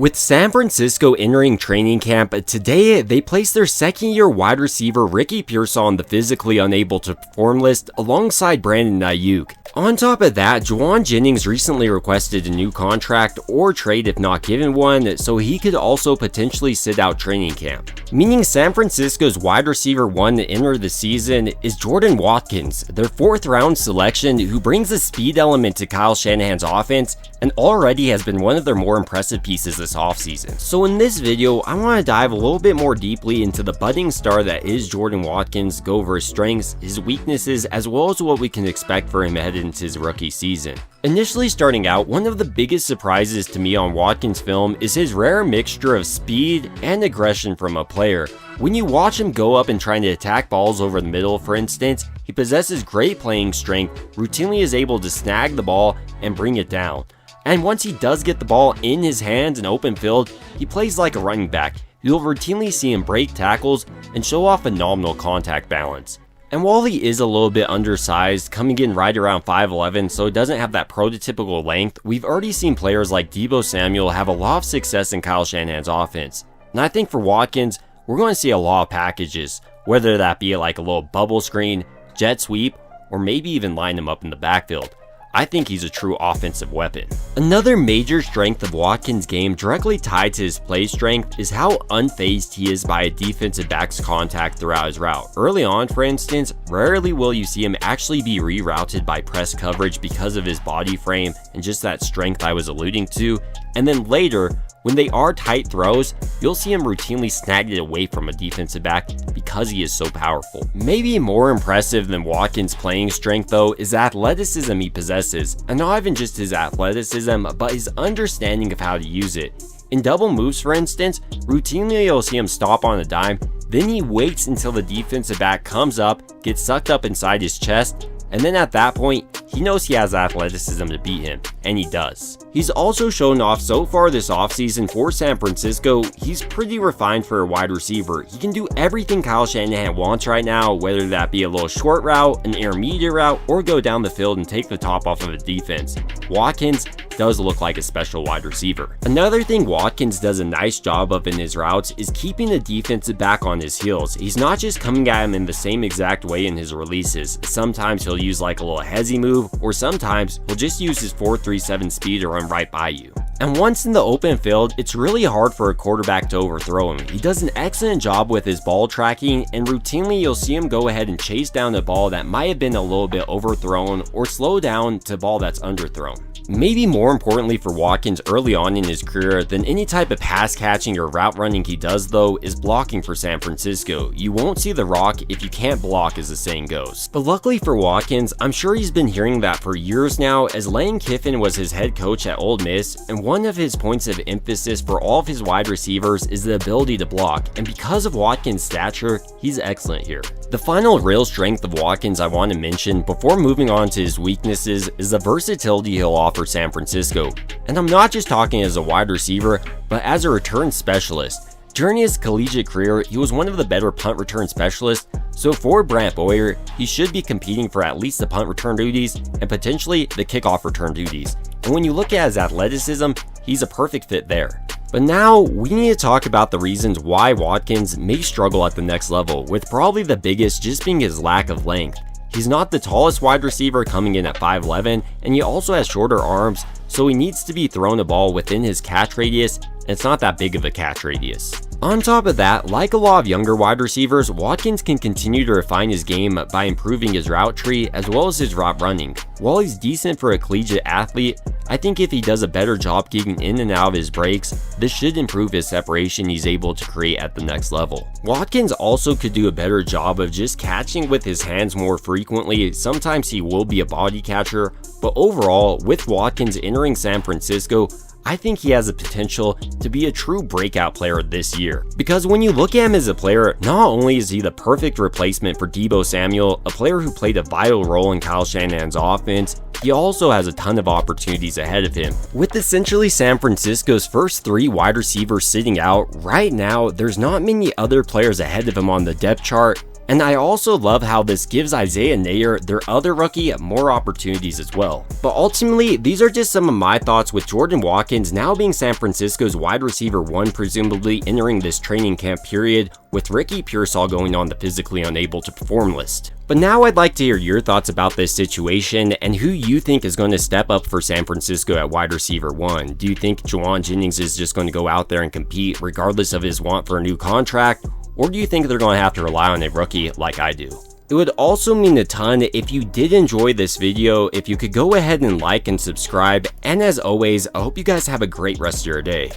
With San Francisco entering training camp, today they placed their second-year wide receiver Ricky Pearsall on the physically unable to perform list alongside Brandon Ayuk. On top of that, Juwan Jennings recently requested a new contract or trade if not given one, so he could also potentially sit out training camp. Meaning San Francisco's wide receiver 1 to enter the season is Jordan Watkins, their 4th round selection who brings a speed element to Kyle Shanahan's offense and already has been one of their more impressive pieces this offseason. So in this video, I want to dive a little bit more deeply into the budding star that is Jordan Watkins, go over his strengths, his weaknesses, as well as what we can expect for him headed into his rookie season. Initially starting out, one of the biggest surprises to me on Watkins' film is his rare mixture of speed and aggression from a player. When you watch him go up and trying to attack balls over the middle, for instance, he possesses great playing strength, routinely is able to snag the ball and bring it down. And once he does get the ball in his hands in open field, he plays like a running back. You'll routinely see him break tackles and show off phenomenal contact balance. And while he is a little bit undersized, coming in right around 5'11", so it doesn't have that prototypical length, we've already seen players like Deebo Samuel have a lot of success in Kyle Shanahan's offense. And I think for Watkins, we're going to see a lot of packages, whether that be like a little bubble screen, jet sweep, or maybe even line him up in the backfield. I think he's a true offensive weapon. Another major strength of Watkins' game directly tied to his play strength is how unfazed he is by a defensive back's contact throughout his route. Early on, for instance, rarely will you see him actually be rerouted by press coverage because of his body frame and just that strength I was alluding to, and then later, when they are tight throws, you'll see him routinely snag it away from a defensive back because he is so powerful. Maybe more impressive than Watkins' playing strength though is the athleticism he possesses, and not even just his athleticism, but his understanding of how to use it. In double moves, for instance, routinely you'll see him stop on a dime, then he waits until the defensive back comes up, gets sucked up inside his chest, and then at that point, he knows he has athleticism to beat him, and he does. He's also shown off so far this offseason for San Francisco, he's pretty refined for a wide receiver. He can do everything Kyle Shanahan wants right now, whether that be a little short route, an intermediate route, or go down the field and take the top off of a defense. Watkins does look like a special wide receiver. Another thing Watkins does a nice job of in his routes is keeping the defensive back on his heels. He's not just coming at him in the same exact way in his releases. Sometimes he'll use like a little hezzy move, or sometimes he'll just use his 4.37 speed to run right by you. And once in the open field, it's really hard for a quarterback to overthrow him. He does an excellent job with his ball tracking, and routinely you'll see him go ahead and chase down a ball that might have been a little bit overthrown or slow down to a ball that's underthrown. Maybe more importantly for Watkins early on in his career than any type of pass catching or route running he does though is blocking for San Francisco. You won't see the rock if you can't block, as the saying goes. But luckily for Watkins, I'm sure he's been hearing that for years now, as Lane Kiffin was his head coach at Ole Miss, and one of his points of emphasis for all of his wide receivers is the ability to block, and because of Watkins' stature, he's excellent here. The final real strength of Watkins I want to mention before moving on to his weaknesses is the versatility he'll offer San Francisco. And I'm not just talking as a wide receiver, but as a return specialist. During his collegiate career, he was one of the better punt return specialists, so for Brant Boyer, he should be competing for at least the punt return duties and potentially the kickoff return duties. And when you look at his athleticism, he's a perfect fit there. But now, we need to talk about the reasons why Watkins may struggle at the next level, with probably the biggest just being his lack of length. He's not the tallest wide receiver, coming in at 5'11", and he also has shorter arms, so he needs to be thrown a ball within his catch radius, and it's not that big of a catch radius. On top of that, like a lot of younger wide receivers, Watkins can continue to refine his game by improving his route tree as well as his route running. While he's decent for a collegiate athlete, I think if he does a better job getting in and out of his breaks, this should improve his separation he's able to create at the next level. Watkins also could do a better job of just catching with his hands more frequently. Sometimes he will be a body catcher, but overall, with Watkins entering San Francisco, I think he has the potential to be a true breakout player this year. Because when you look at him as a player, not only is he the perfect replacement for Deebo Samuel, a player who played a vital role in Kyle Shanahan's offense, he also has a ton of opportunities ahead of him. With essentially San Francisco's first 3 wide receivers sitting out, right now there's not many other players ahead of him on the depth chart, And I also love how this gives Isaiah Nayer, their other rookie, more opportunities as well. But ultimately, these are just some of my thoughts with Jordan Watkins now being San Francisco's wide receiver 1, presumably entering this training camp period, with Ricky Pearsall going on the physically unable to perform list. But now I'd like to hear your thoughts about this situation and who you think is going to step up for San Francisco at wide receiver 1. Do you think Jauan Jennings is just going to go out there and compete regardless of his want for a new contract? Or do you think they're going to have to rely on a rookie like I do? It would also mean a ton if you did enjoy this video, if you could go ahead and like and subscribe, and as always, I hope you guys have a great rest of your day.